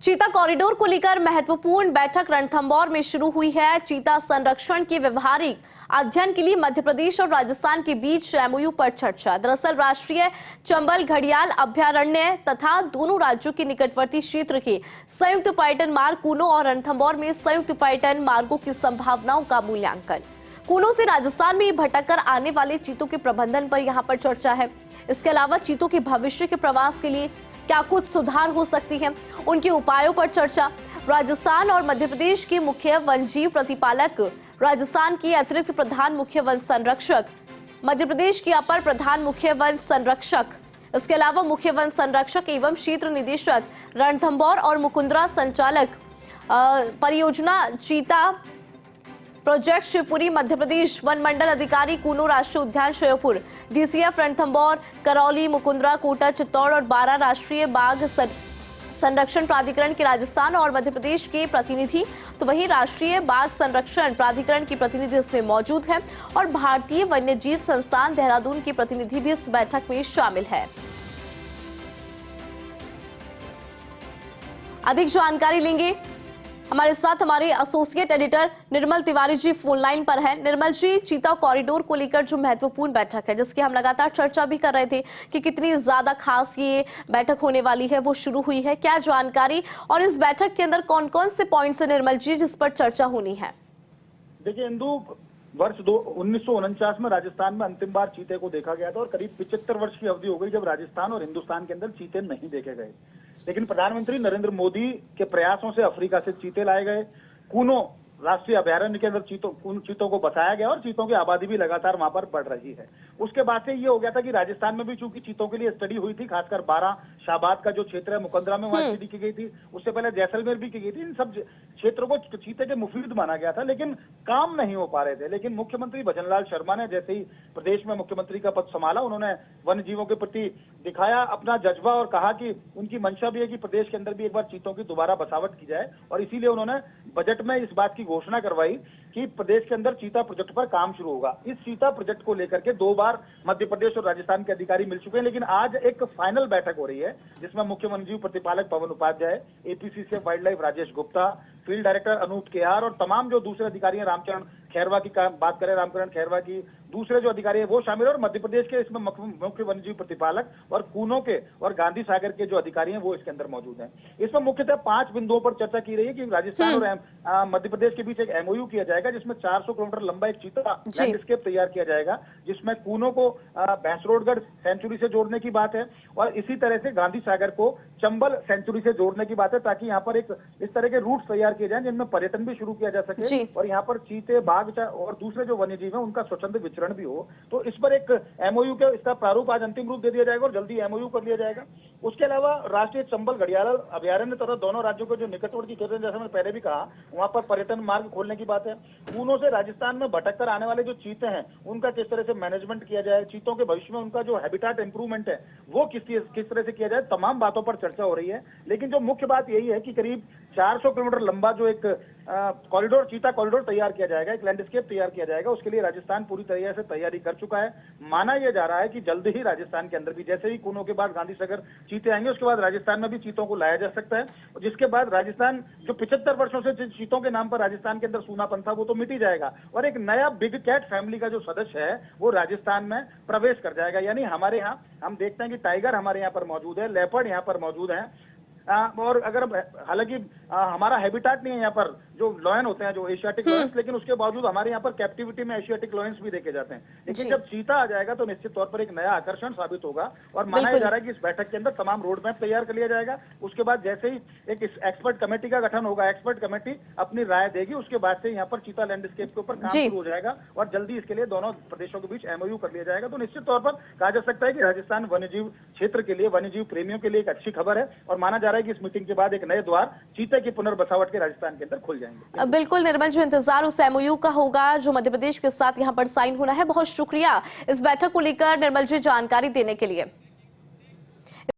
चीता कॉरिडोर को लेकर महत्वपूर्ण बैठक रणथंभौर में शुरू हुई है। चीता संरक्षण के व्यवहारिक अध्ययन के लिए मध्य प्रदेश और राजस्थान के बीच एमओयू पर चर्चा। दरअसल राष्ट्रीय चंबल घड़ियाल अभ्यारण्य तथा दोनों राज्यों के निकटवर्ती क्षेत्र के संयुक्त पर्यटन मार्ग कूनो और रणथंभौर में संयुक्त पर्यटन मार्गों की संभावनाओं का मूल्यांकन। कूनो से राजस्थान में भटक कर आने वाले चीतों के प्रबंधन पर यहाँ पर चर्चा है। इसके अलावा चीतों के भविष्य के प्रवास के लिए क्या कुछ सुधार हो सकती है, उनके उपायों पर चर्चा। राजस्थान और मध्य प्रदेश के मुख्य वन्यजीव प्रतिपालक, राजस्थान के अतिरिक्त प्रधान मुख्य वन संरक्षक, मध्य प्रदेश के अपर प्रधान मुख्य वन संरक्षक, इसके अलावा मुख्य वन संरक्षक एवं क्षेत्र निदेशक रणथंभौर और मुकुंदरा संचालक परियोजना चीता प्रोजेक्ट शिवपुरी, मध्य प्रदेश वन मंडल अधिकारी कूनो राष्ट्रीय उद्यान श्योपुर, डीसीएफ रणथंभौर, करौली, मुकुंदरा, कोटा, चित्तौड़ और 12 राष्ट्रीय बाघ संरक्षण प्राधिकरण के राजस्थान और मध्य प्रदेश के प्रतिनिधि, तो वहीं राष्ट्रीय बाघ संरक्षण प्राधिकरण की प्रतिनिधि इसमें मौजूद है और भारतीय वन्यजीव संस्थान देहरादून की प्रतिनिधि भी इस बैठक में शामिल है। अधिक जानकारी लेंगे, हमारे साथ हमारे एसोसिएट एडिटर निर्मल तिवारी जी फोन लाइन पर हैं। निर्मल जी, चीता कॉरिडोर को लेकर जो महत्वपूर्ण बैठक है, जिसकी हम लगातार चर्चा भी कर रहे थे कि कितनी ज्यादा खास ये बैठक होने वाली है, वो शुरू हुई है, क्या जानकारी और इस बैठक के अंदर कौन कौन से पॉइंट्स है निर्मल जी जिस पर चर्चा होनी है? देखिए इंदु, वर्ष 1949 में राजस्थान में अंतिम बार चीते को देखा गया था और करीब 75 वर्ष की अवधि हो गई जब राजस्थान और हिंदुस्तान के अंदर चीते नहीं देखे गए। लेकिन प्रधानमंत्री नरेंद्र मोदी के प्रयासों से अफ्रीका से चीते लाए गए। कूनो राष्ट्रीय अभ्यारण्य के अंदर चीतों को बसाया गया और चीतों की आबादी भी लगातार वहां पर बढ़ रही है। उसके बाद से ये हो गया था कि राजस्थान में भी चूंकि चीतों के लिए स्टडी हुई थी, खासकर 12 शाहबाद का जो क्षेत्र है मुकंदरा में वहां स्टडी की गई थी, उससे पहले जैसलमेर भी की गई थी। इन सब क्षेत्रों को चीते के मुफीद माना गया था, लेकिन काम नहीं हो पा रहे थे। लेकिन मुख्यमंत्री भजनलाल शर्मा ने जैसे ही प्रदेश में मुख्यमंत्री का पद संभाला, उन्होंने वन्य जीवों के प्रति दिखाया अपना जज्बा और कहा कि उनकी मंशा भी है कि प्रदेश के अंदर भी एक बार चीतों की दोबारा बसावट की जाए। और इसीलिए उन्होंने बजट में इस बात की घोषणा करवाई कि प्रदेश के अंदर चीता प्रोजेक्ट पर काम शुरू होगा। इस चीता प्रोजेक्ट को लेकर के 2 बार मध्य प्रदेश और राजस्थान के अधिकारी मिल चुके हैं, लेकिन आज एक फाइनल बैठक हो रही है जिसमें मुख्य वन्यजीव प्रतिपालक Pawan Upadhyay, APCC wildlife Rajesh Gupta, field director Anoop Kehar और तमाम जो दूसरे अधिकारी हैं, रामचरण खैरवा की बात करें, रामकरण खैरवा की, दूसरे जो अधिकारी है वो शामिल है और मध्य प्रदेश के इसमें मुख्य वन्यजीव प्रतिपालक और कूनो के और गांधी सागर के जो अधिकारी हैं वो इसके अंदर मौजूद हैं। इसमें मुख्यतः 5 बिंदुओं पर चर्चा की रही है कि राजस्थान और मध्य प्रदेश के बीच एक एमओयू किया जाएगा जिसमें 400 किलोमीटर लंबा एक चीता लैंडस्केप तैयार किया जाएगा, जिसमें कूनो को भैंसरोडगढ़ सेंचुरी से जोड़ने की बात है और इसी तरह से गांधी सागर को चंबल सेंचुरी से जोड़ने की बात है, ताकि यहाँ पर एक इस तरह के रूट तैयार किए जाए जिनमें पर्यटन भी शुरू किया जा सके और यहाँ पर चीते, बाघ और दूसरे जो वन्यजीव है उनका स्वतंत्र विचरण भी हो। तो इस पर एक एमओयू के इसका प्रारूप आज अंतिम रूप दे दिया जाएगा और जल्दी एमओयू कर लिया जाएगा। उसके अलावा राष्ट्रीय चंबल घड़ियाल अभ्यारण्य तथा दोनों राज्यों के जो निकटवर्ती क्षेत्र हैं, जैसे मैंने पहले भी कहा, वहां पर पर्यटन मार्ग खोलने की बात है। कूनो से राजस्थान में भटक कर आने वाले जो चीते हैं उनका किस तरह से मैनेजमेंट किया जाए, चीतों के भविष्य में उनका जो हैबिटाट इंप्रूवमेंट है वो किस तरह से किया जाए, तमाम बातों पर चर्चा हो रही है। लेकिन जो मुख्य बात यही है कि करीब 400 किलोमीटर लंबा जो एक कॉरिडोर, चीता कॉरिडोर तैयार किया जाएगा, एक लैंडस्केप तैयार किया जाएगा, उसके लिए राजस्थान पूरी तरह से तैयारी कर चुका है। माना यह जा रहा है कि जल्द ही राजस्थान के अंदर भी, जैसे ही कूनो के बाद गांधी सागर चीते आएंगे, उसके बाद राजस्थान में भी चीतों को लाया जा सकता है, जिसके बाद राजस्थान जो 75 वर्षों से चीतों के नाम पर राजस्थान के अंदर सूनापन था वो तो मिट ही जाएगा और एक नया बिग कैट फैमिली का जो सदस्य है वो राजस्थान में प्रवेश कर जाएगा। यानी हमारे यहाँ हम देखते हैं कि टाइगर हमारे यहाँ पर मौजूद है, लेपर्ड यहाँ पर मौजूद है और अगर हालांकि हमारा हैबिटाट नहीं है यहाँ पर, जो लॉयन होते हैं जो एशियाटिक लॉयंस, लेकिन उसके बावजूद हमारे यहाँ पर कैप्टिविटी में एशियाटिक लॉयंस भी देखे जाते हैं। लेकिन जब चीता आ जाएगा तो निश्चित तौर पर एक नया आकर्षण साबित होगा और माना जा रहा है कि इस बैठक के अंदर तमाम रोड मैप तैयार कर लिया जाएगा। उसके बाद जैसे ही एक एक्सपर्ट कमेटी का गठन होगा, एक्सपर्ट कमेटी अपनी राय देगी, उसके बाद से यहाँ पर चीता लैंडस्केप के ऊपर काम शुरू हो जाएगा और जल्दी इसके लिए दोनों प्रदेशों के बीच एमओयू कर लिया जाएगा। तो निश्चित तौर पर कहा जा सकता है कि राजस्थान वन्यजीव क्षेत्र के लिए, वन्यजीव प्रेमियों के लिए एक अच्छी खबर है और माना जा रहा है कि इस मीटिंग के बाद एक नए द्वार चीते की पुनर्बसावट के राजस्थान के अंदर खुल जाएंगे। बिल्कुल निर्मल, जो इंतजार उस एमओयू का होगा जो मध्य प्रदेश के साथ यहाँ पर साइन होना है। बहुत शुक्रिया इस बैठक को लेकर निर्मल जी जानकारी देने के लिए।